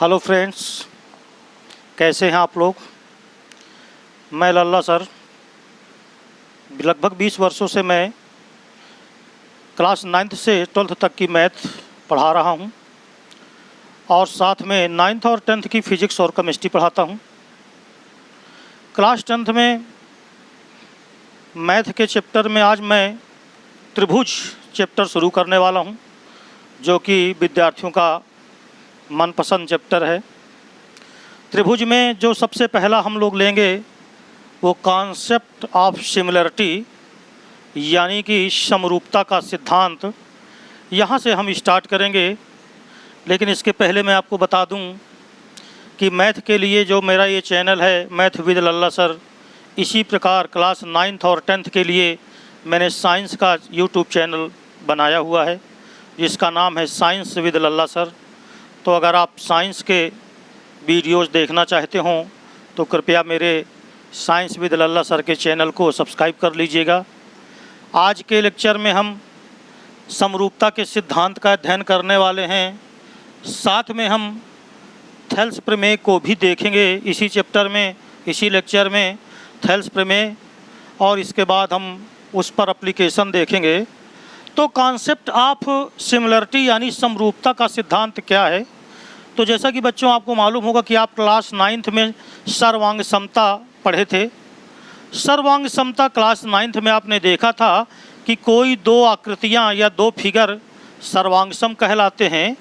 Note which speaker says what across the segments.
Speaker 1: Hello friends, कैसे हैं आप लोग। मैं लल्ला सर, लगभग 20 वर्षों से मैं क्लास 9th से 12th तक की मैथ पढ़ा रहा हूं और साथ में 9th और 10th की फिजिक्स और केमिस्ट्री पढ़ाता हूं। क्लास 10th में मैथ के चैप्टर में आज मैं त्रिभुज चैप्टर शुरू करने वाला हूं, जो कि विद्यार्थियों का मनपसंद चैप्टर है। त्रिभुज में जो सबसे पहला हम लोग लेंगे वो कॉन्सेप्ट ऑफ सिमिलरिटी, यानी कि समरूपता का सिद्धांत। यहाँ से हम स्टार्ट करेंगे, लेकिन इसके पहले मैं आपको बता दूं कि मैथ के लिए जो मेरा ये चैनल है मैथ विद लल्ला सर, इसी प्रकार क्लास 9th और 10th के लिए मैंने साइंस का यूट्यूब चैनल बनाया हुआ है, जिसका नाम है साइंस विद लल्ला सर। तो अगर आप साइंस के वीडियोज़ देखना चाहते हों तो कृपया मेरे साइंस विद लल्ला सर के चैनल को सब्सक्राइब कर लीजिएगा। आज के लेक्चर में हम समरूपता के सिद्धांत का अध्ययन करने वाले हैं, साथ में हम थैल्स प्रमेय को भी देखेंगे इसी चैप्टर में, इसी लेक्चर में थैल्स प्रमेय, और इसके बाद हम उस पर एप्लीकेशन देखेंगे। तो कॉन्सेप्ट ऑफ सिमिलरिटी यानी समरूपता का सिद्धांत क्या है। तो जैसा कि बच्चों आपको मालूम होगा कि आप क्लास 9th में सर्वांगसमता पढ़े थे। सर्वांगसमता क्लास 9th में आपने देखा था कि कोई दो आकृतियां या दो फिगर सर्वांगसम कहलाते हैं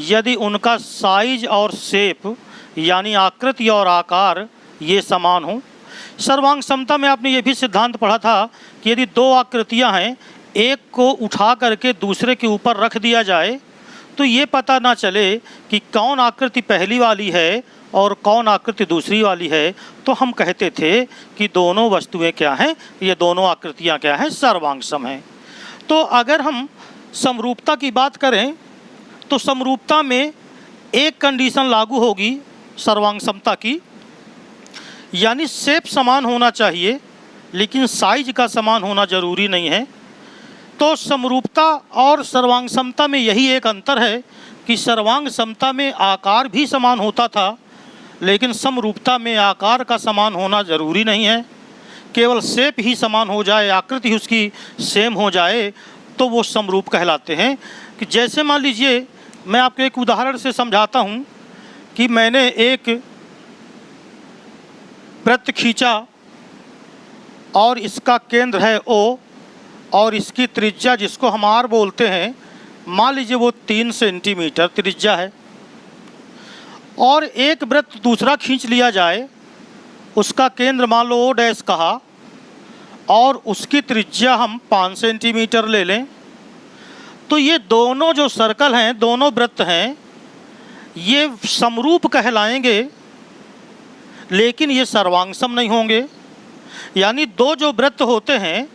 Speaker 1: यदि उनका साइज और शेप यानी आकृति और आकार ये समान हो। सर्वांगसमता में आपने ये भी सिद्धांत पढ़ा था कि यदि दो आकृतियां हैं, एक को उठा करके दूसरे के ऊपर रख दिया जाए तो ये पता ना चले कि कौन आकृति पहली वाली है और कौन आकृति दूसरी वाली है, तो हम कहते थे कि दोनों वस्तुएं क्या हैं, ये दोनों आकृतियां क्या हैं, सर्वांगसम हैं। तो अगर हम समरूपता की बात करें तो समरूपता में एक कंडीशन लागू होगी सर्वांगसमता की, यानी शेप समान होना चाहिए लेकिन साइज का समान होना ज़रूरी नहीं है। तो समरूपता और सर्वांगसमता में यही एक अंतर है कि सर्वांगसमता में आकार भी समान होता था, लेकिन समरूपता में आकार का समान होना ज़रूरी नहीं है। केवल शेप ही समान हो जाए, आकृति उसकी सेम हो जाए तो वो समरूप कहलाते हैं। कि जैसे मान लीजिए, मैं आपको एक उदाहरण से समझाता हूँ कि मैंने एक वृत्त खींचा और इसका केंद्र है O और इसकी त्रिज्या जिसको हम R बोलते हैं, मान लीजिए वो 3 सेंटीमीटर त्रिज्या है। और एक वृत्त दूसरा खींच लिया जाए, उसका केंद्र मान लो O' कहा और उसकी त्रिज्या हम 5 सेंटीमीटर ले लें, तो ये दोनों जो सर्कल हैं, दोनों वृत्त हैं, ये समरूप कहलाएंगे लेकिन ये सर्वांगसम नहीं होंगे। यानी दो जो वृत्त होते हैं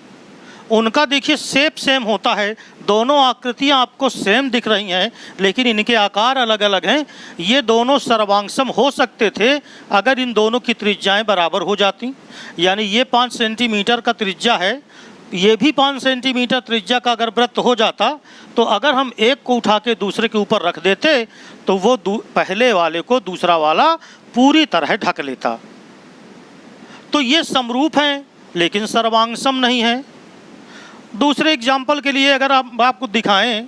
Speaker 1: उनका देखिए शेप सेम होता है, दोनों आकृतियां आपको सेम दिख रही हैं लेकिन इनके आकार अलग अलग हैं। ये दोनों सर्वांगसम हो सकते थे अगर इन दोनों की त्रिज्याएं बराबर हो जाती। यानी ये 5 सेंटीमीटर का त्रिज्या है, ये भी 5 सेंटीमीटर त्रिज्या का अगर वृत्त हो जाता तो अगर हम एक को उठा के दूसरे के ऊपर रख देते तो वो पहले वाले को दूसरा वाला पूरी तरह ढक लेता। तो ये समरूप हैं लेकिन सर्वांगसम नहीं है। दूसरे एग्जाम्पल के लिए अगर आपको दिखाएं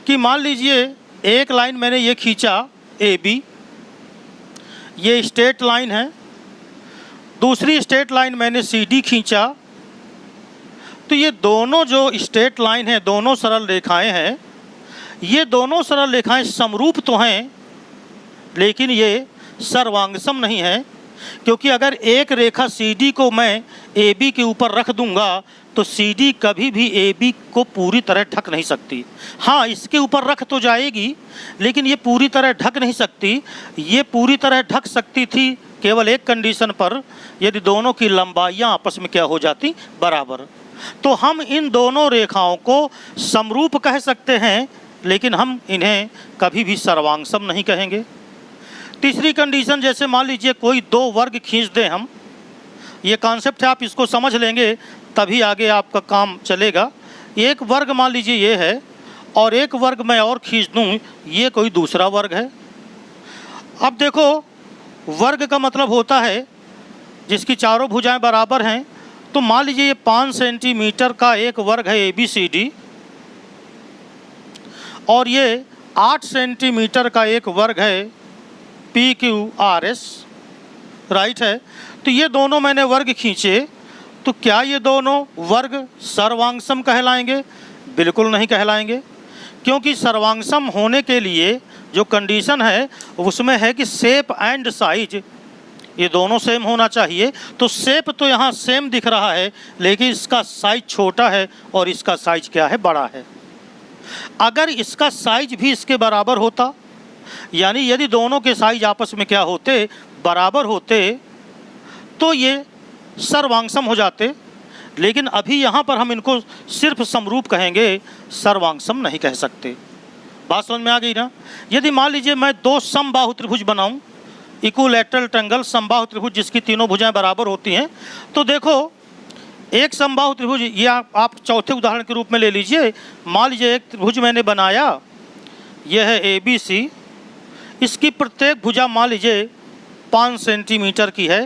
Speaker 1: कि मान लीजिए एक लाइन मैंने ये खींचा AB, ये स्ट्रेट लाइन है, दूसरी स्ट्रेट लाइन मैंने CD खींचा, तो ये दोनों जो स्ट्रेट लाइन है, दोनों सरल रेखाएं हैं, ये दोनों सरल रेखाएं समरूप तो हैं लेकिन ये सर्वांगसम नहीं है। क्योंकि अगर एक रेखा CD को मैं AB के ऊपर रख दूंगा तो CD कभी भी AB को पूरी तरह ढक नहीं सकती। हाँ, इसके ऊपर रख तो जाएगी लेकिन ये पूरी तरह ढक नहीं सकती। ये पूरी तरह ढक सकती थी केवल एक कंडीशन पर, यदि दोनों की लंबाइयाँ आपस में क्या हो जाती, बराबर। तो हम इन दोनों रेखाओं को समरूप कह सकते हैं लेकिन हम इन्हें कभी भी सर्वांगसम नहीं कहेंगे। तीसरी कंडीशन, जैसे मान लीजिए कोई दो वर्ग खींच दें हम, ये कॉन्सेप्ट है, आप इसको समझ लेंगे तभी आगे आपका काम चलेगा। एक वर्ग मान लीजिए ये है और एक वर्ग मैं और खींच दूँ, ये कोई दूसरा वर्ग है। अब देखो, वर्ग का मतलब होता है जिसकी चारों भुजाएं बराबर हैं। तो मान लीजिए ये 5 सेंटीमीटर का एक वर्ग है ABCD, और ये 8 सेंटीमीटर का एक वर्ग है PQRS, राइट है। तो ये दोनों मैंने वर्ग खींचे, तो क्या ये दोनों वर्ग सर्वांगसम कहलाएंगे? बिल्कुल नहीं कहलाएंगे, क्योंकि सर्वांगसम होने के लिए जो कंडीशन है उसमें है कि शेप एंड साइज ये दोनों सेम होना चाहिए। तो शेप तो यहाँ सेम दिख रहा है, लेकिन इसका साइज छोटा है और इसका साइज क्या है? बड़ा है। अगर इसका साइज भी इसके बराबर होता, यानी यदि दोनों के साइज आपस में क्या होते? बराबर होते, तो ये सर्वांगसम हो जाते। लेकिन अभी यहाँ पर हम इनको सिर्फ समरूप कहेंगे, सर्वांगसम नहीं कह सकते। बात समझ में आ गई ना? यदि मान लीजिए मैं दो समबाहु त्रिभुज बनाऊं, इक्विलैटरल ट्रायंगल समबाहु त्रिभुज जिसकी तीनों भुजाएं बराबर होती हैं, तो देखो एक समबाहु त्रिभुज, ये आप चौथे उदाहरण के रूप में ले लीजिए। मान लीजिए एक त्रिभुज मैंने बनाया, यह है ABC, इसकी प्रत्येक भुजा मान लीजिए 5 सेंटीमीटर की है।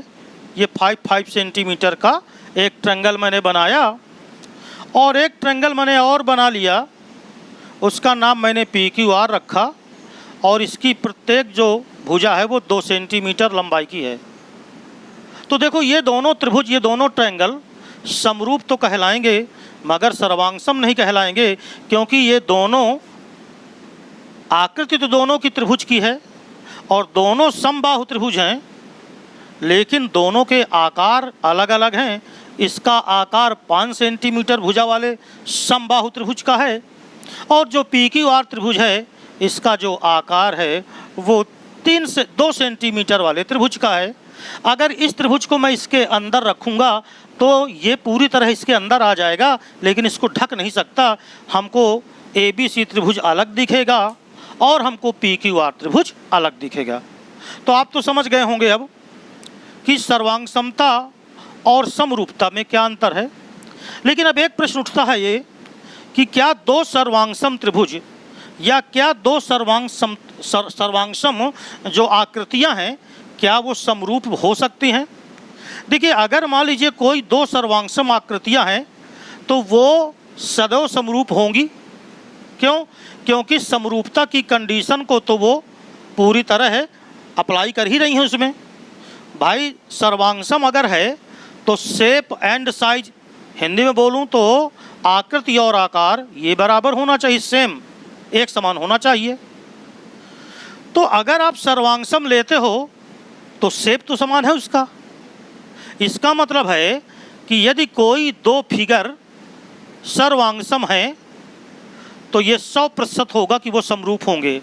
Speaker 1: ये 5 सेंटीमीटर का एक ट्रायंगल मैंने बनाया, और एक ट्रायंगल मैंने और बना लिया, उसका नाम मैंने PQR रखा, और इसकी प्रत्येक जो भुजा है वो 2 सेंटीमीटर लंबाई की है। तो देखो ये दोनों त्रिभुज, ये दोनों ट्रायंगल समरूप तो कहलाएंगे मगर सर्वांगसम नहीं कहलाएंगे, क्योंकि ये दोनों आकृति तो दोनों की त्रिभुज की है और दोनों समबाहु त्रिभुज हैं, लेकिन दोनों के आकार अलग अलग हैं। इसका आकार 5 सेंटीमीटर भुजा वाले समबाहु त्रिभुज का है, और जो PQR त्रिभुज है इसका जो आकार है वो 3 से 2 सेंटीमीटर वाले त्रिभुज का है। अगर इस त्रिभुज को मैं इसके अंदर रखूँगा तो ये पूरी तरह इसके अंदर आ जाएगा, लेकिन इसको ढक नहीं सकता। हमको ABC त्रिभुज अलग दिखेगा और हमको PQR त्रिभुज अलग दिखेगा। तो आप तो समझ गए होंगे अब कि सर्वांगसमता और समरूपता में क्या अंतर है। लेकिन अब एक प्रश्न उठता है ये कि क्या दो सर्वांगसम त्रिभुज या क्या दो सर्वांगसम जो आकृतियां हैं क्या वो समरूप हो सकती हैं? देखिए, अगर मान लीजिए कोई दो सर्वांगसम आकृतियां हैं तो वो सदैव समरूप होंगी। क्यों? क्योंकि समरूपता की कंडीशन को तो वो पूरी तरह अप्लाई कर ही रही हैं उसमें। भाई सर्वांगसम अगर है तो शेप एंड साइज, हिंदी में बोलूं तो आकृति और आकार ये बराबर होना चाहिए, सेम एक समान होना चाहिए। तो अगर आप सर्वांगसम लेते हो तो शेप तो समान है उसका। इसका मतलब है कि यदि कोई दो फिगर सर्वांगसम हैं तो ये 100% होगा कि वो समरूप होंगे।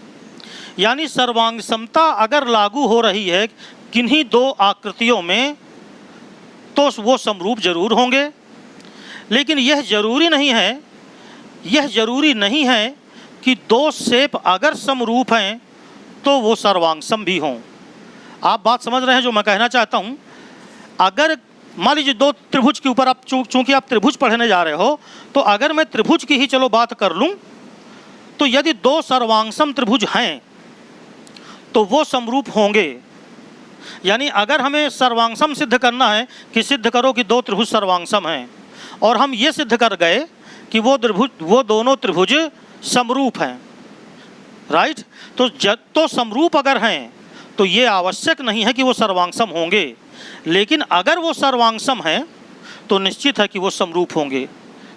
Speaker 1: यानी सर्वांगसमता अगर लागू हो रही है किन्हीं दो आकृतियों में तो वो समरूप जरूर होंगे। लेकिन यह जरूरी नहीं है कि दो शेप अगर समरूप हैं तो वो सर्वांगसम भी हों। आप बात समझ रहे हैं जो मैं कहना चाहता हूँ? अगर मान लीजिए दो त्रिभुज के ऊपर आप चूंकि आप त्रिभुज पढ़ने जा रहे हो, तो अगर मैं त्रिभुज की ही चलो बात कर लूँ, तो यदि दो सर्वांगसम त्रिभुज हैं तो वो समरूप होंगे। यानी अगर हमें सर्वांगसम सिद्ध करना है कि सिद्ध करो कि दो त्रिभुज सर्वांगसम हैं, और हम ये सिद्ध कर गए कि वो दोनों त्रिभुज समरूप हैं, राइट? तो समरूप अगर हैं तो ये आवश्यक नहीं है कि वो सर्वांगसम होंगे, लेकिन अगर वो सर्वांगसम हैं तो निश्चित है कि वो समरूप होंगे।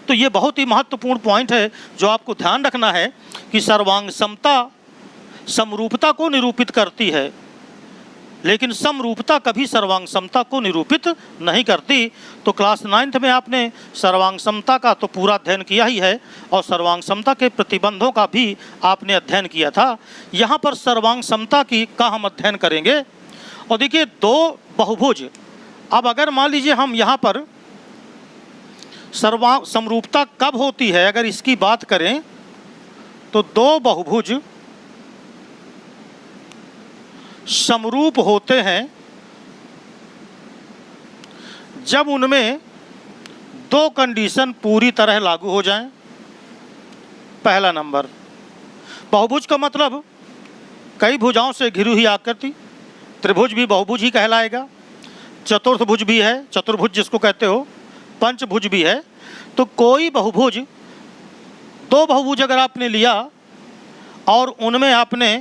Speaker 1: तो ये बहुत ही महत्वपूर्ण पॉइंट है जो आपको ध्यान रखना है कि सर्वांगसमता समरूपता को निरूपित करती है, लेकिन समरूपता कभी सर्वांगसमता को निरूपित नहीं करती। तो क्लास 9th में आपने सर्वांगसमता का तो पूरा अध्ययन किया ही है और सर्वांगसमता के प्रतिबंधों का भी आपने अध्ययन किया था। यहाँ पर सर्वांगसमता का हम अध्ययन करेंगे। और देखिए दो बहुभुज, अब अगर मान लीजिए हम यहाँ पर समरूपता कब होती है अगर इसकी बात करें, तो दो बहुभुज समरूप होते हैं जब उनमें दो कंडीशन पूरी तरह लागू हो जाएं। पहला नंबर, बहुभुज का मतलब कई भुजाओं से घिरी हुई आकृति। त्रिभुज भी बहुभुज ही कहलाएगा, चतुर्थभुज भी है, चतुर्भुज जिसको कहते हो, पंचभुज भी है। तो कोई बहुभुज, दो बहुभुज अगर आपने लिया और उनमें आपने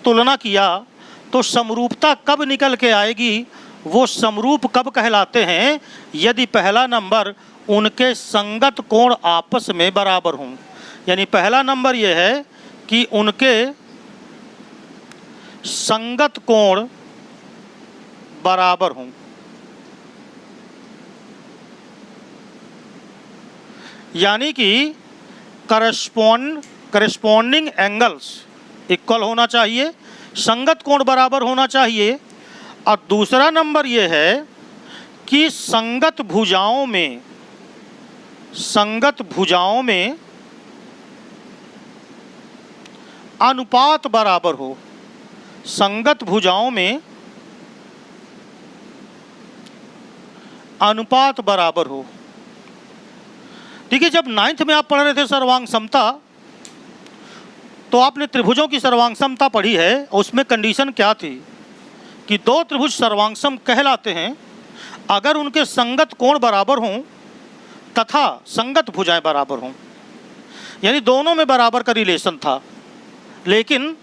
Speaker 1: तुलना किया तो समरूपता कब निकल के आएगी? वो समरूप कब कहलाते हैं? यदि पहला नंबर उनके संगत कोण आपस में बराबर हों। यानी पहला नंबर ये है कि उनके संगत कोण बराबर हों। यानी कि करस्पॉन्डिंग एंगल्स इक्वल होना चाहिए, संगत कोण बराबर होना चाहिए। और दूसरा नंबर यह है कि संगत भुजाओं में अनुपात बराबर हो। संगत भुजाओं में अनुपात बराबर हो। देखिए, जब 9th में आप पढ़ रहे थे सर्वांगसमता, तो आपने त्रिभुजों की सर्वांगसमता पढ़ी है। उसमें कंडीशन क्या थी कि दो त्रिभुज सर्वांगसम कहलाते हैं अगर उनके संगत कोण बराबर हों तथा संगत भुजाएं बराबर हों। यानी दोनों में बराबर का रिलेशन था। लेकिन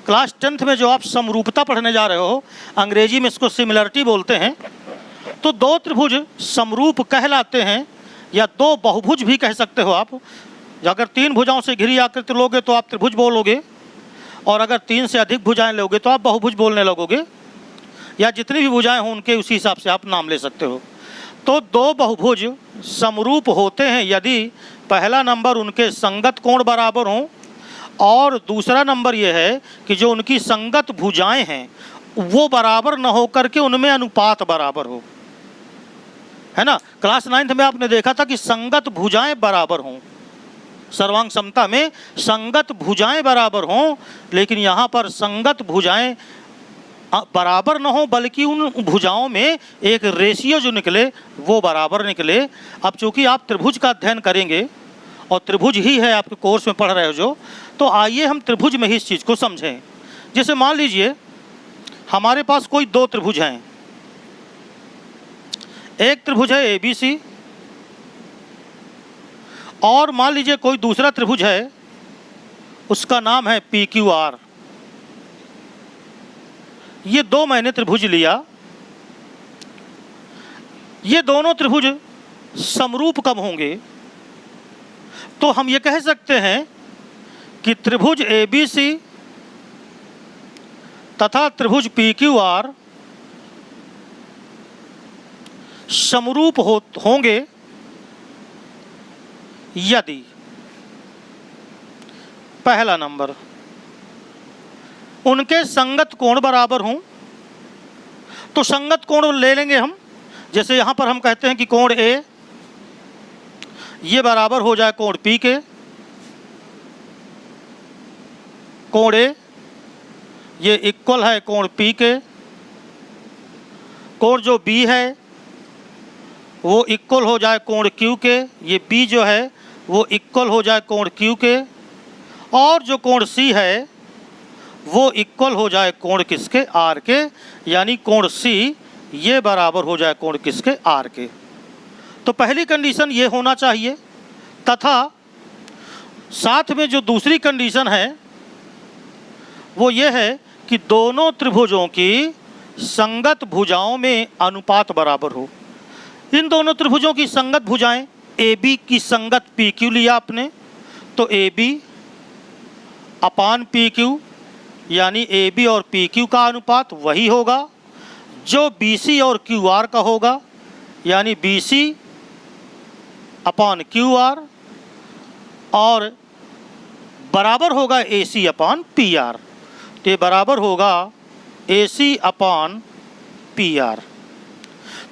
Speaker 1: क्लास 10th में जो आप समरूपता पढ़ने जा रहे हो, अंग्रेजी में इसको सिमिलरिटी बोलते हैं, तो दो त्रिभुज समरूप कहलाते हैं, या दो बहुभुज भी कह सकते हो आप। अगर 3 भुजाओं से घिरी आकृति लोगे तो आप त्रिभुज बोलोगे, और अगर 3 से अधिक भुजाएं लोगे तो आप बहुभुज बोलने लगोगे, या जितनी भी भुजाएं हों उनके उसी हिसाब से आप नाम ले सकते हो। तो दो बहुभुज समरूप होते हैं यदि पहला नंबर उनके संगत कोण बराबर हों, और दूसरा नंबर यह है कि जो उनकी संगत भुजाएं हैं वो बराबर न हो करके उनमें अनुपात बराबर हो, है ना। क्लास 9th में आपने देखा था कि संगत भुजाएं बराबर हों, सर्वांगसमता में संगत भुजाएं बराबर हों, लेकिन यहाँ पर संगत भुजाएं बराबर न हो, बल्कि उन भुजाओं में एक रेशियो जो निकले वो बराबर निकले। अब चूँकि आप त्रिभुज का अध्ययन करेंगे और त्रिभुज ही है आपके कोर्स में पढ़ रहे हो जो, तो आइए हम त्रिभुज में ही इस चीज़ को समझें। जैसे मान लीजिए हमारे पास कोई दो त्रिभुज हैं। एक त्रिभुज है ABC, और मान लीजिए कोई दूसरा त्रिभुज है, उसका नाम है PQR। ये दो मैंने त्रिभुज लिया। ये दोनों त्रिभुज समरूप कब होंगे? तो हम ये कह सकते हैं कि त्रिभुज ABC तथा त्रिभुज PQR समरूप होंगे यदि पहला नंबर उनके संगत कोण बराबर हों। तो संगत कोण ले लेंगे हम। जैसे यहाँ पर हम कहते हैं कि कोण A ये बराबर हो जाए कोण P के। कोण A ये इक्वल है कोण P के। कोण जो B है वो इक्वल हो जाए कोण Q के। ये B जो है वो इक्वल हो जाए कोण Q के। और जो कोण C है वो इक्वल हो जाए कोण किसके? R के। यानी कोण C ये बराबर हो जाए कोण किसके? R के। तो पहली कंडीशन ये होना चाहिए, तथा साथ में जो दूसरी कंडीशन है वो ये है कि दोनों त्रिभुजों की संगत भुजाओं में अनुपात बराबर हो। इन दोनों त्रिभुजों की संगत भुजाएं, AB की संगत PQ लिया आपने, तो AB अपान PQ, यानी AB और PQ का अनुपात वही होगा जो BC और QR का होगा, यानी BC अपान QR, और बराबर होगा AC अपान PR। तो ये बराबर होगा AC अपान PR।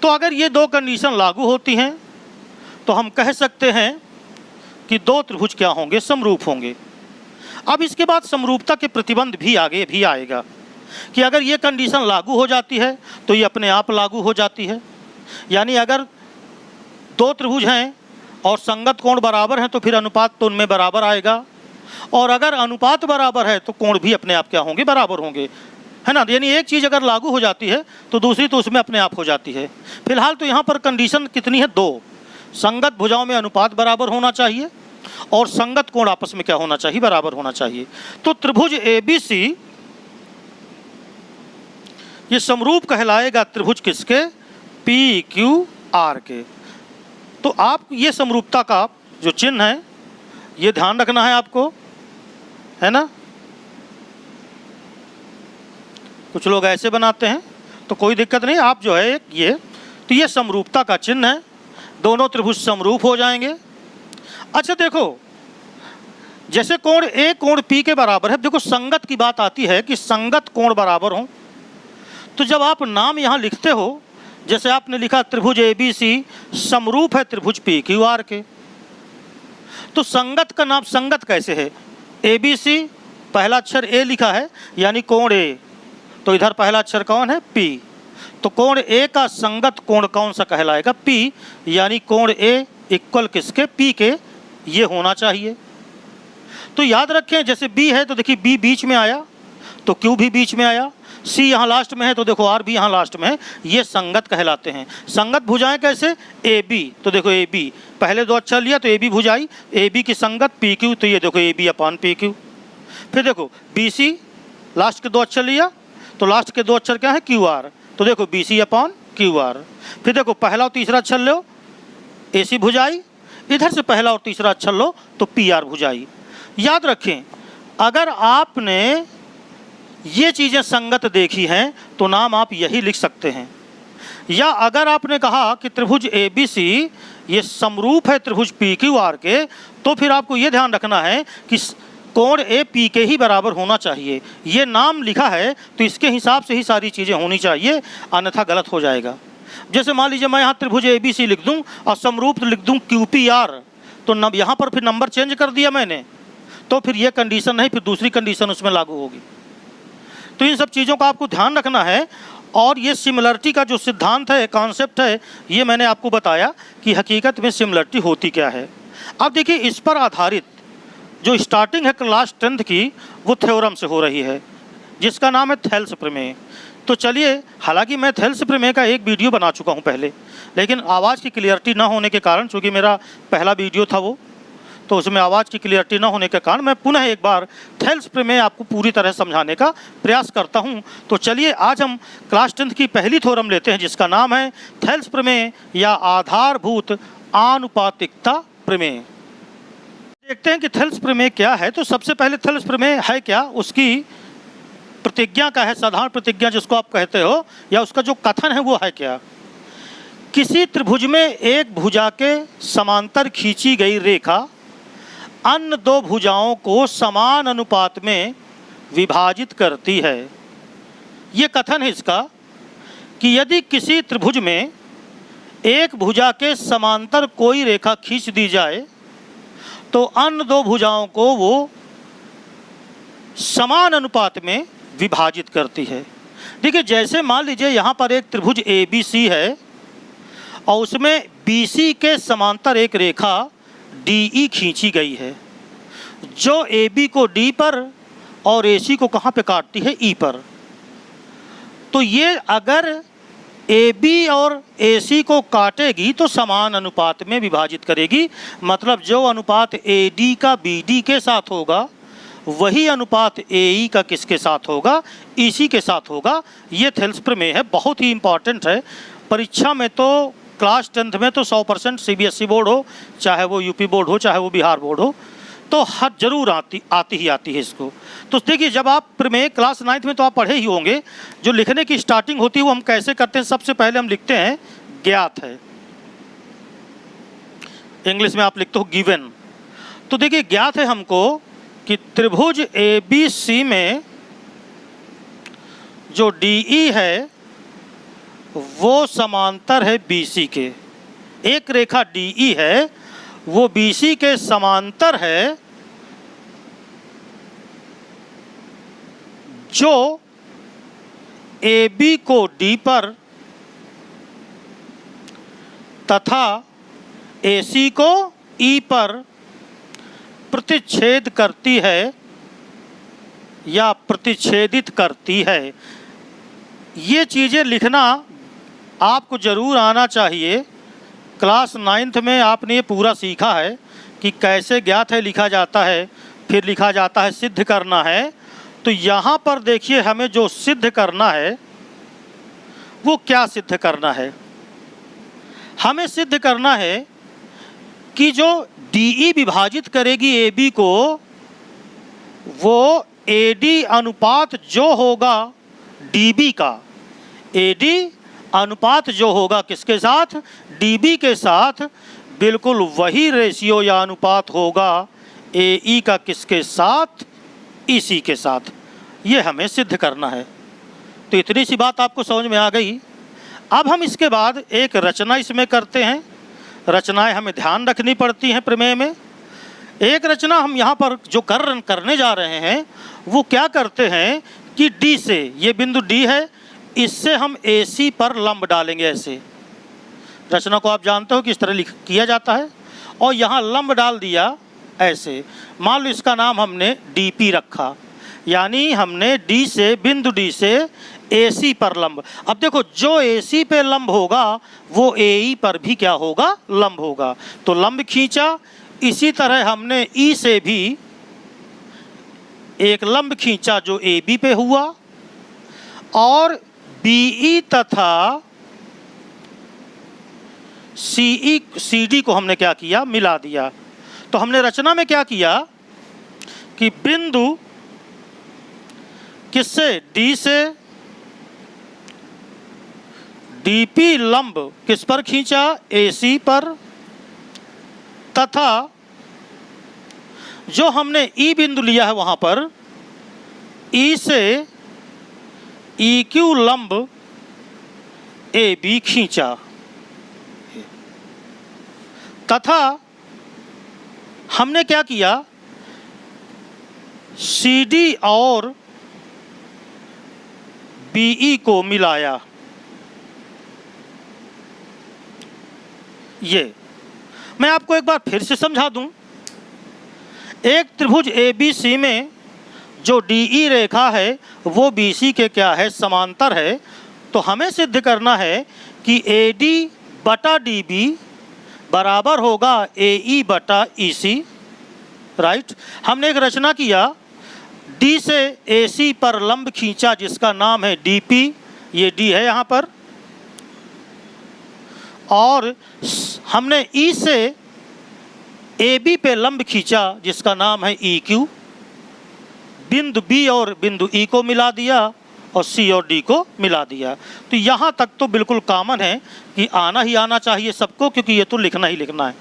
Speaker 1: तो अगर ये दो कंडीशन लागू होती हैं तो हम कह सकते हैं कि दो त्रिभुज क्या होंगे? समरूप होंगे। अब इसके बाद समरूपता के प्रतिबंध भी आगे भी आएगा कि अगर ये कंडीशन लागू हो जाती है तो ये अपने आप लागू हो जाती है। यानी अगर दो त्रिभुज हैं और संगत कोण बराबर हैं तो फिर अनुपात तो उनमें बराबर आएगा, और अगर अनुपात बराबर है तो कोण भी अपने आप क्या होंगे? बराबर होंगे, है ना। यानी एक चीज़ अगर लागू हो जाती है तो दूसरी तो उसमें अपने आप हो जाती है। फिलहाल तो यहाँ पर कंडीशन कितनी है, 2। संगत भुजाओं में अनुपात बराबर होना चाहिए और संगत कोण आपस में क्या होना चाहिए, बराबर होना चाहिए। तो त्रिभुज ABC ये समरूप कहलाएगा त्रिभुज किसके, PQR के। तो आप ये समरूपता का जो चिन्ह है ये ध्यान रखना है आपको, है ना। कुछ लोग ऐसे बनाते हैं तो कोई दिक्कत नहीं, आप जो है ये, तो ये समरूपता का चिन्ह है, दोनों त्रिभुज समरूप हो जाएंगे। अच्छा देखो, जैसे कोण A कोण P के बराबर है, देखो संगत की बात आती है कि संगत कोण बराबर हो, तो जब आप नाम यहाँ लिखते हो, जैसे आपने लिखा त्रिभुज ABC समरूप है त्रिभुज PQR के, तो संगत का नाम संगत कैसे है, ABC पहला अक्षर A लिखा है यानी कोण A, तो इधर पहला अक्षर कौन है, P, तो कोण A का संगत कोण कौन सा कहलाएगा, P, यानी कोण A इक्वल किसके, P के, ये होना चाहिए। तो याद रखें जैसे B है तो देखिए B बीच में आया तो Q भी बीच में आया, C यहाँ लास्ट में है तो देखो R भी यहाँ लास्ट में है, ये संगत कहलाते हैं। संगत भुजाएं कैसे, AB, तो देखो AB पहले 2 अक्षर लिया तो AB भुजाई, AB की संगत PQ, तो ये देखो AB अपॉन PQ। फिर देखो BC लास्ट के 2 अक्षर लिया तो लास्ट के 2 अक्षर क्या है, QR, तो देखो BC अपॉन QR। फिर देखो पहला और तीसरा अक्षर लो AC भुजाई, इधर से पहला और तीसरा अक्षर लो तो PR भुजाई। याद रखें अगर आपने ये चीज़ें संगत देखी हैं तो नाम आप यही लिख सकते हैं, या अगर आपने कहा कि त्रिभुज ABC ये समरूप है त्रिभुज PQR के, तो फिर आपको ये ध्यान रखना है कि कोण A P के ही बराबर होना चाहिए। ये नाम लिखा है तो इसके हिसाब से ही सारी चीज़ें होनी चाहिए, अन्यथा गलत हो जाएगा। जैसे मान लीजिए मैं यहाँ त्रिभुज ABC लिख दूँ और समरूप लिख दूँ QPR, तो यहाँ पर फिर नंबर चेंज कर दिया मैंने, तो फिर ये कंडीशन नहीं, फिर दूसरी कंडीशन उसमें लागू होगी। तो इन सब चीज़ों का आपको ध्यान रखना है। और ये सिमिलरिटी का जो सिद्धांत है, कॉन्सेप्ट है, ये मैंने आपको बताया कि हकीकत में सिमिलरिटी होती क्या है। अब देखिए इस पर आधारित जो स्टार्टिंग है क्लास 10th की, वो थ्योरम से हो रही है जिसका नाम है थैल्स प्रमेय। तो चलिए, हालांकि मैं थैल्स प्रमेय का एक वीडियो बना चुका हूँ पहले, लेकिन आवाज़ की क्लियरिटी ना होने के कारण, चूँकि मेरा पहला वीडियो था वो, तो उसमें आवाज़ की क्लियरिटी ना होने के कारण मैं पुनः एक बार थैल्स प्रमेय आपको पूरी तरह समझाने का प्रयास करता हूं। तो चलिए आज हम क्लास 10th की पहली थ्योरम लेते हैं जिसका नाम है थैल्स प्रमेय या आधारभूत aanupatikta प्रमेय। देखते हैं कि थैल्स प्रमेय क्या है। तो सबसे पहले थैल्स प्रमेय है क्या, उसकी प्रतिज्ञा का है, साधारण प्रतिज्ञा जिसको आप कहते हो, या उसका जो कथन है वो है क्या। किसी त्रिभुज में एक भुजा के समांतर खींची गई रेखा अन्य 2 भुजाओं को समान अनुपात में विभाजित करती है। ये कथन है इसका कि यदि किसी त्रिभुज में एक भुजा के समांतर कोई रेखा खींच दी जाए तो अन्य 2 भुजाओं को वो समान अनुपात में विभाजित करती है। देखिए जैसे मान लीजिए यहाँ पर एक त्रिभुज ABC है और उसमें BC के समांतर एक रेखा DE खींची गई है जो AB को D पर और AC को कहाँ पे काटती है, E पर। तो ये अगर AB और AC को काटेगी तो समान अनुपात में विभाजित करेगी, मतलब जो अनुपात AD का BD के साथ होगा वही अनुपात AE का किसके साथ होगा, EC के साथ होगा। ये थैल्स प्रमेय है, बहुत ही इंपॉर्टेंट है। परीक्षा में तो क्लास 10th में तो 100% CBSE बोर्ड हो, चाहे वो UP बोर्ड हो, चाहे वो बिहार बोर्ड हो, तो हर जरूर आती है इसको। तो देखिए जब आप प्रमेय क्लास 9th में तो आप पढ़े ही होंगे, जो लिखने की स्टार्टिंग होती है वो हम कैसे करते हैं। सबसे पहले हम लिखते हैं ज्ञात है, इंग्लिश में आप लिखते हो गिवन। तो देखिए ज्ञात है हमको कि त्रिभुज ABC में जो DE है वो समांतर है BC के। एक रेखा DE है वो BC के समांतर है, जो AB को D पर तथा AC को E पर प्रतिच्छेद करती है या प्रतिच्छेदित करती है। ये चीज़ें लिखना आपको ज़रूर आना चाहिए। क्लास 9th में आपने ये पूरा सीखा है कि कैसे ज्ञात है लिखा जाता है, फिर लिखा जाता है सिद्ध करना है। तो यहाँ पर देखिए हमें जो सिद्ध करना है वो क्या सिद्ध करना है? हमें सिद्ध करना है कि जो DE विभाजित करेगी AB को, वो AD अनुपात जो होगा DB का, AD अनुपात जो होगा किसके साथ? DB के साथ, बिल्कुल वही रेशियो या अनुपात होगा AE का किसके साथ? EC के साथ। ये हमें सिद्ध करना है। तो इतनी सी बात आपको समझ में आ गई। अब हम इसके बाद एक रचना इसमें करते हैं। रचनाएं हमें ध्यान रखनी पड़ती हैं प्रमेय में। एक रचना हम यहाँ पर जो करने जा रहे हैं वो क्या करते हैं कि D से, ये बिंदु D है, इससे हम AC पर लंब डालेंगे। ऐसे रचना को आप जानते हो किस तरह किया जाता है। और यहाँ लंब डाल दिया ऐसे। मान लो इसका नाम हमने DP रखा, यानी हमने D से, बिंदु D से AC पर लंब। अब देखो जो AC पे लंब होगा वो AE पर भी क्या होगा? लंब होगा। तो लंब खींचा। इसी तरह हमने E से भी एक लंब खींचा जो AB पे हुआ, और BE तथा CD को हमने क्या किया? मिला दिया। तो हमने रचना में क्या किया कि बिंदु किससे? D से DP लंब किस पर खींचा? AC पर, तथा जो हमने E बिंदु लिया है वहां पर E से EQ लंब AB खींचा, तथा हमने क्या किया? CD और BE को मिलाया। ये मैं आपको एक बार फिर से समझा दूं। एक त्रिभुज ABC में जो DE रेखा है वो BC के क्या है? समांतर है। तो हमें सिद्ध करना है कि AD बटा DB बराबर होगा AE बटा EC। राइट। हमने एक रचना किया, D से AC पर लंब खींचा जिसका नाम है DP, ये D है यहाँ पर, और हमने E से AB पे लंब खींचा जिसका नाम है EQ। बिंदु B और बिंदु E को मिला दिया और C और D को मिला दिया। तो यहाँ तक तो बिल्कुल कॉमन है कि आना ही आना चाहिए सबको, क्योंकि ये तो लिखना ही लिखना है।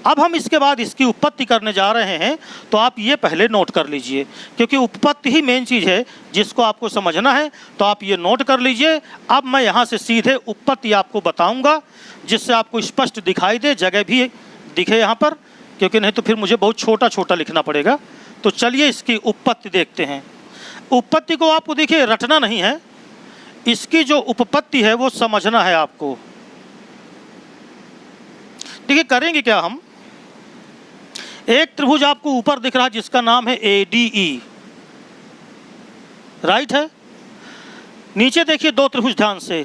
Speaker 1: अब हम इसके बाद इसकी उत्पत्ति करने जा रहे हैं, तो आप ये पहले नोट कर लीजिए, क्योंकि उत्पत्ति ही मेन चीज़ है जिसको आपको समझना है। तो आप ये नोट कर लीजिए। अब मैं यहाँ से सीधे उत्पत्ति आपको बताऊँगा, जिससे आपको स्पष्ट दिखाई दे, जगह भी दिखे यहाँ पर, क्योंकि नहीं तो फिर मुझे बहुत छोटा छोटा लिखना पड़ेगा। तो चलिए इसकी उत्पत्ति देखते हैं। उत्पत्ति को आपको देखिए रटना नहीं है, इसकी जो उत्पत्ति है वो समझना है आपको। देखिए करेंगे क्या हम, एक त्रिभुज आपको ऊपर दिख रहा है जिसका नाम है ADE, राइट है। नीचे देखिए दो त्रिभुज ध्यान से,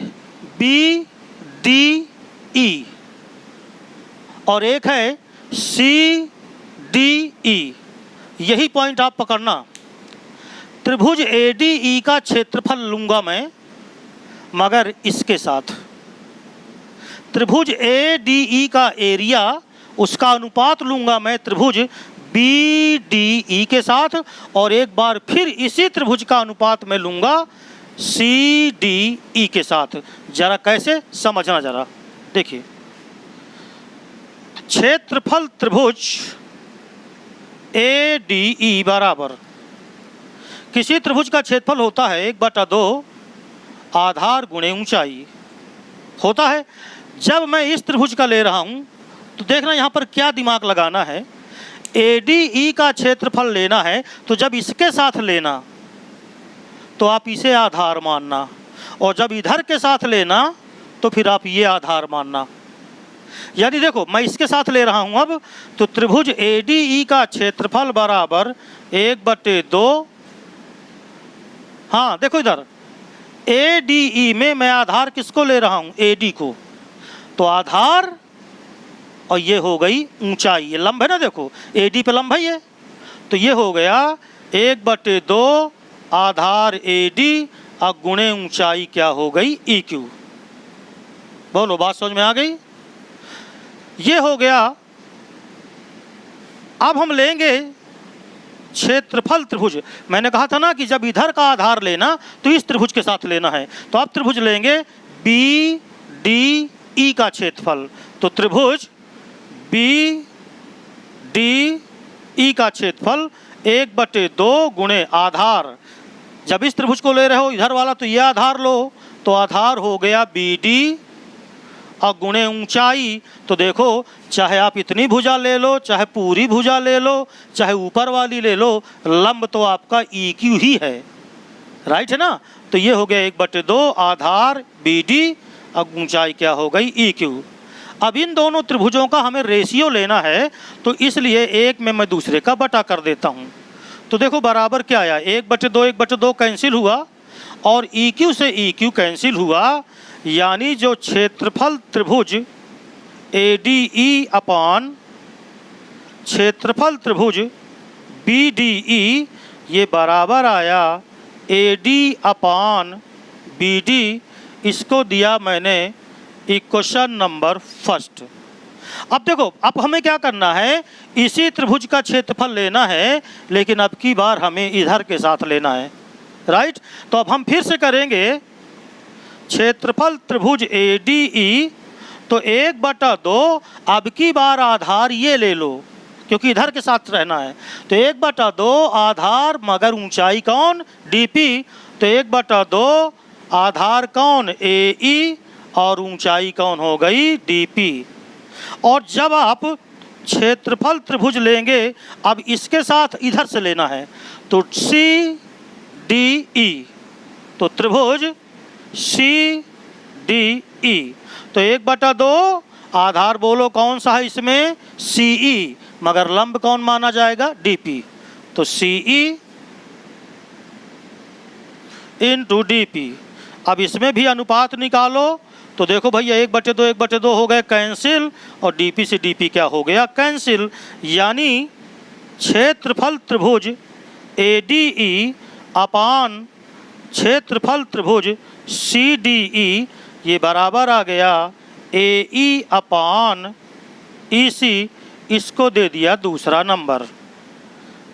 Speaker 1: BDE, और एक है CDE। यही पॉइंट आप पकड़ना। त्रिभुज ADE का क्षेत्रफल लूंगा मैं, मगर इसके साथ त्रिभुज ADE का एरिया, उसका अनुपात लूंगा मैं त्रिभुज BDE के साथ, और एक बार फिर इसी त्रिभुज का अनुपात मैं लूंगा CDE के साथ। जरा कैसे समझना, जरा देखिए। क्षेत्रफल त्रिभुज ADE बराबर, किसी त्रिभुज का क्षेत्रफल होता है 1/2 आधार गुणे ऊंचाई होता है। जब मैं इस त्रिभुज का ले रहा हूं तो देखना यहाँ पर क्या दिमाग लगाना है। ADE का क्षेत्रफल लेना है तो जब इसके साथ लेना तो आप इसे आधार मानना, और जब इधर के साथ लेना तो फिर आप ये आधार मानना। यानी देखो मैं इसके साथ ले रहा हूं अब, तो त्रिभुज ADE का क्षेत्रफल बराबर 1/2, हाँ देखो इधर ADE में मैं आधार किसको ले रहा हूँ? AD को। तो आधार और ये हो गई ऊंचाई, ये लंब है ना, देखो AD पे लंब है ये, तो ये हो गया 1/2 आधार AD और गुणे ऊंचाई क्या हो गई? EQ। बोलो बात समझ में आ गई? ये हो गया। अब हम लेंगे क्षेत्रफल त्रिभुज। मैंने कहा था ना कि जब इधर का आधार लेना तो इस त्रिभुज के साथ लेना है। तो अब त्रिभुज लेंगे BDE का क्षेत्रफल। तो त्रिभुज BDE का क्षेत्रफल 1/2 गुणे आधार। जब इस त्रिभुज को ले रहे हो इधर वाला तो ये आधार लो, तो आधार हो गया BD और गुणे ऊंचाई। तो देखो चाहे आप इतनी भुजा ले लो, चाहे पूरी भुजा ले लो, चाहे ऊपर वाली ले लो, लंब तो आपका EQ ही है, राइट है ना। तो ये हो गया 1/2 आधार BD और ऊंचाई क्या हो गई? EQ। अब इन दोनों त्रिभुजों का हमें रेशियो लेना है, तो इसलिए एक में मैं दूसरे का बटा कर देता हूँ। तो देखो बराबर क्या आया? 1/2 कैंसिल हुआ और EQ से EQ कैंसिल हुआ, यानी जो क्षेत्रफल त्रिभुज ADE अपान क्षेत्रफल त्रिभुज BDE ये बराबर आया AD अपान BD। इसको दिया मैंने इक्वेशन नंबर फर्स्ट। अब देखो, अब हमें क्या करना है? इसी त्रिभुज का क्षेत्रफल लेना है, लेकिन अब की बार हमें इधर के साथ लेना है, राइट। तो अब हम फिर से करेंगे क्षेत्रफल त्रिभुज ADE। तो 1/2 अब की बार आधार ये ले लो, क्योंकि इधर के साथ रहना है। तो 1/2 आधार मगर ऊंचाई कौन? DP। तो 1/2 आधार कौन? AE और ऊंचाई कौन हो गई? DP। और जब आप क्षेत्रफल त्रिभुज लेंगे, अब इसके साथ इधर से लेना है, तो CDE। तो त्रिभुज CDE। तो 1/2 आधार बोलो कौन सा है इसमें? CE, मगर लंब कौन माना जाएगा? DP। तो CE इंटू DP। अब इसमें भी अनुपात निकालो, तो देखो भैया 1/2 हो गए कैंसिल, और DP से DP क्या हो गया? कैंसिल। यानी क्षेत्रफल त्रिभुज ADE अपान क्षेत्रफल त्रिभुज CDE ये बराबर आ गया AE अपान EC। इसको दे दिया दूसरा नंबर।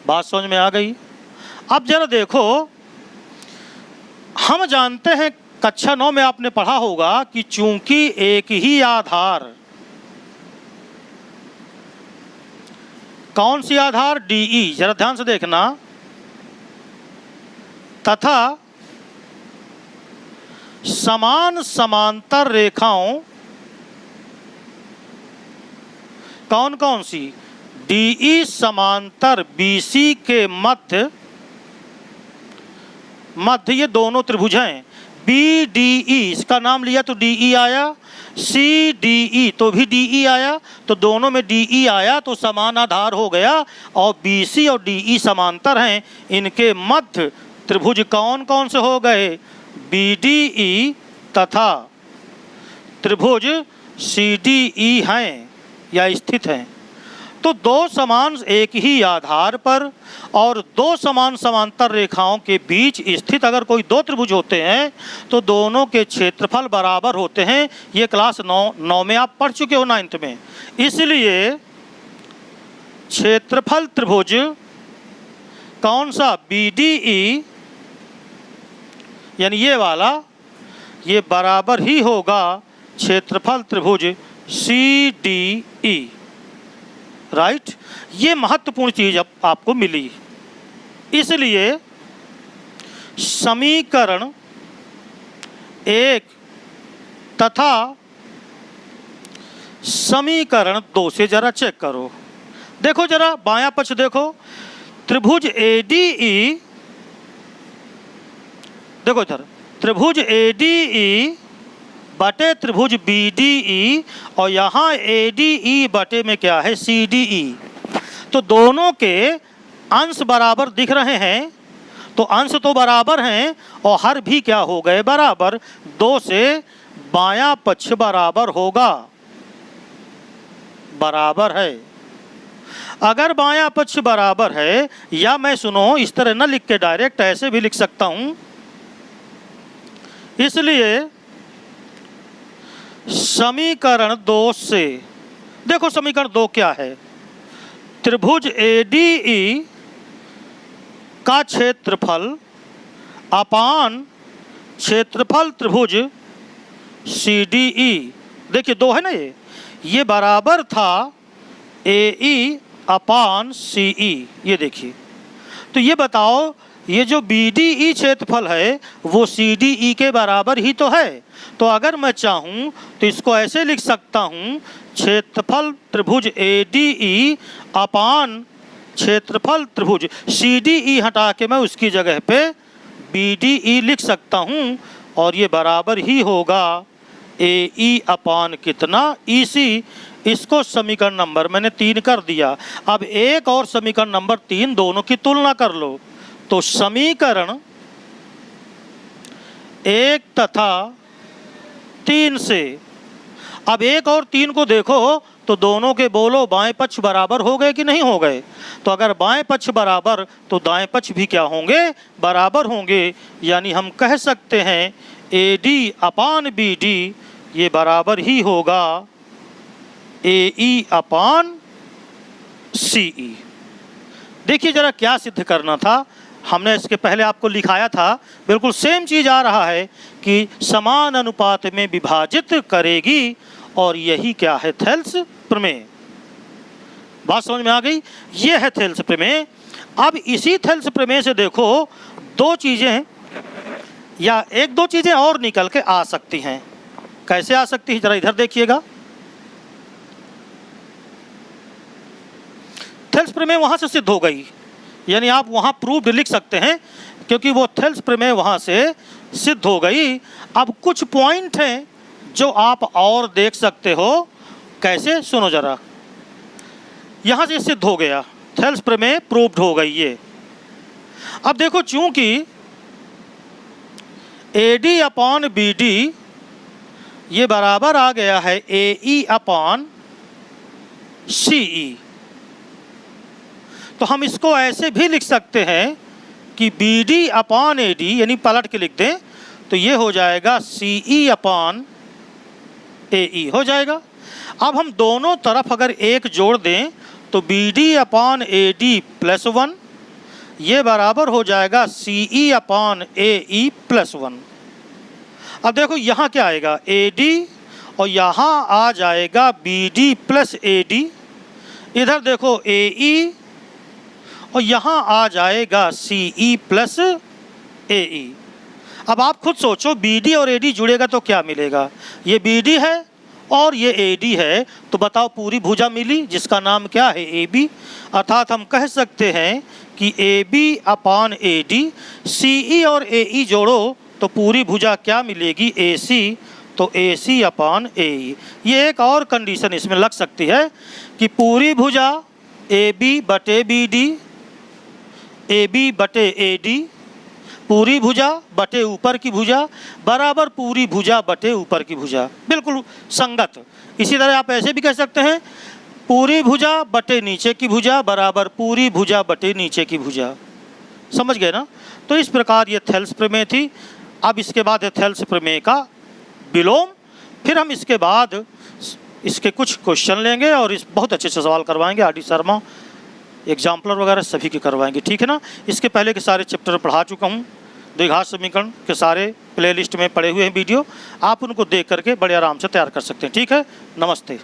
Speaker 1: बात समझ में आ गई? अब जरा देखो, हम जानते हैं कक्षा 9 में आपने पढ़ा होगा कि चूंकि एक ही आधार, कौन सी आधार? DE, जरा ध्यान से देखना, तथा समान समांतर रेखाओं कौन कौन सी? DE समांतर BC के मध्य ये दोनों त्रिभुज हैं। BDE इसका नाम लिया तो DE आया, CDE तो भी DE आया, तो दोनों में DE आया तो समान आधार हो गया। और BC और DE समांतर हैं, इनके मध्य त्रिभुज कौन कौन से हो गए? BDE तथा त्रिभुज CDE हैं या स्थित हैं। तो दो समान एक ही आधार पर और दो समान समांतर रेखाओं के बीच स्थित अगर कोई दो त्रिभुज होते हैं तो दोनों के क्षेत्रफल बराबर होते हैं। ये क्लास 9 में आप पढ़ चुके हो, 9th में। इसलिए क्षेत्रफल त्रिभुज कौन सा? BDE, यानी ये वाला, ये बराबर ही होगा क्षेत्रफल त्रिभुज CDE, राइट। ये महत्वपूर्ण चीज अब आपको मिली। इसलिए समीकरण 1 तथा समीकरण 2 से जरा चेक करो। देखो जरा बायां पक्ष देखो, त्रिभुज ADE, देखो इधर त्रिभुज ADE बटे त्रिभुज BDE और यहाँ ADE बटे में क्या है? CDE। तो दोनों के अंश बराबर दिख रहे हैं, तो अंश तो बराबर हैं और हर भी क्या हो गए बराबर। 2 से बायां पक्ष बराबर होगा, बराबर है। अगर बायां पक्ष बराबर है, या मैं सुनो इस तरह न लिख के डायरेक्ट ऐसे भी लिख सकता हूं, इसलिए समीकरण 2 से देखो, समीकरण 2 क्या है? त्रिभुज ADE का क्षेत्रफल अपान क्षेत्रफल त्रिभुज CDE, देखिए 2 है ना, ये बराबर था AE अपान CE। ये देखिए, तो ये बताओ ये जो BDE क्षेत्रफल है वो CDE के बराबर ही तो है। तो अगर मैं चाहूँ तो इसको ऐसे लिख सकता हूँ, क्षेत्रफल त्रिभुज ADE अपान क्षेत्रफल त्रिभुज CDE हटा के मैं उसकी जगह पे BDE लिख सकता हूँ, और ये बराबर ही होगा AE अपान कितना EC। इसको समीकरण नंबर मैंने 3 कर दिया। अब एक और समीकरण नंबर 3 दोनों की तुलना कर लो, तो समीकरण 1 तथा 3 से अब 1 और 3 को देखो तो दोनों के बोलो बाएं पक्ष बराबर हो गए कि नहीं हो गए? तो अगर बाएं पक्ष बराबर तो दाएं पक्ष भी क्या होंगे? बराबर होंगे। यानी हम कह सकते हैं AD अपान BD ये बराबर ही होगा AE अपान CE। देखिए जरा क्या सिद्ध करना था, हमने इसके पहले आपको लिखाया था, बिल्कुल सेम चीज आ रहा है कि समान अनुपात में विभाजित करेगी, और यही क्या है? थेल्स प्रमेय। बात समझ में आ गई? ये है थेल्स प्रमेय। अब इसी थेल्स प्रमेय से देखो 2 चीजें या 1-2 चीजें और निकल के आ सकती हैं। कैसे आ सकती है? जरा इधर देखिएगा। थेल्स प्रमेय वहां से सिद्ध हो गई, यानी आप वहां प्रूव्ड लिख सकते हैं क्योंकि वो थेल्स प्रमेय वहां से सिद्ध हो गई। अब कुछ पॉइंट हैं जो आप और देख सकते हो। कैसे? सुनो जरा। यहां से सिद्ध हो गया, थेल्स प्रमेय प्रूव्ड हो गई ये। अब देखो, चूंकि AD अपान BD ये बराबर आ गया है AE अपान CE, तो हम इसको ऐसे भी लिख सकते हैं कि BD अपान AD, यानी पलट के लिख दें तो ये हो जाएगा CE अपान AE हो जाएगा। अब हम दोनों तरफ अगर 1 जोड़ दें तो BD अपान AD प्लस 1 ये बराबर हो जाएगा CE अपान AE प्लस 1। अब देखो यहाँ क्या आएगा? AD, और यहाँ आ जाएगा BD प्लस AD। इधर देखो AE, और यहाँ आ जाएगा CE प्लस AE। अब आप खुद सोचो, BD और AD जुड़ेगा तो क्या मिलेगा? ये BD है और ये AD है, तो बताओ पूरी भुजा मिली जिसका नाम क्या है? AB। अर्थात हम कह सकते हैं कि AB अपान AD, CE और AE जोड़ो तो पूरी भुजा क्या मिलेगी? AC। तो AC अपान AE। ये एक और कंडीशन इसमें लग सकती है कि पूरी भुजा AB बटे BD, AB बटे AD, पूरी भुजा बटे ऊपर की भुजा बराबर पूरी भुजा बटे ऊपर की भुजा, बिल्कुल संगत। इसी तरह आप ऐसे भी कह सकते हैं पूरी भुजा बटे नीचे की भुजा बराबर पूरी भुजा बटे नीचे की भुजा। समझ गए ना? तो इस प्रकार ये थेल्स प्रमेय थी। अब इसके बाद है थेल्स प्रमेय का विलोम। फिर हम इसके बाद इसके कुछ क्वेश्चन लेंगे और इस बहुत अच्छे से सवाल करवाएंगे। आर डी शर्मा एग्जाम्पलर वगैरह सभी के करवाएंगे, ठीक है ना? इसके पहले के सारे चैप्टर पढ़ा चुका हूँ। द्विघात समीकरण के सारे प्लेलिस्ट में पड़े हुए हैं वीडियो, आप उनको देख करके बड़े आराम से तैयार कर सकते हैं। ठीक है, नमस्ते।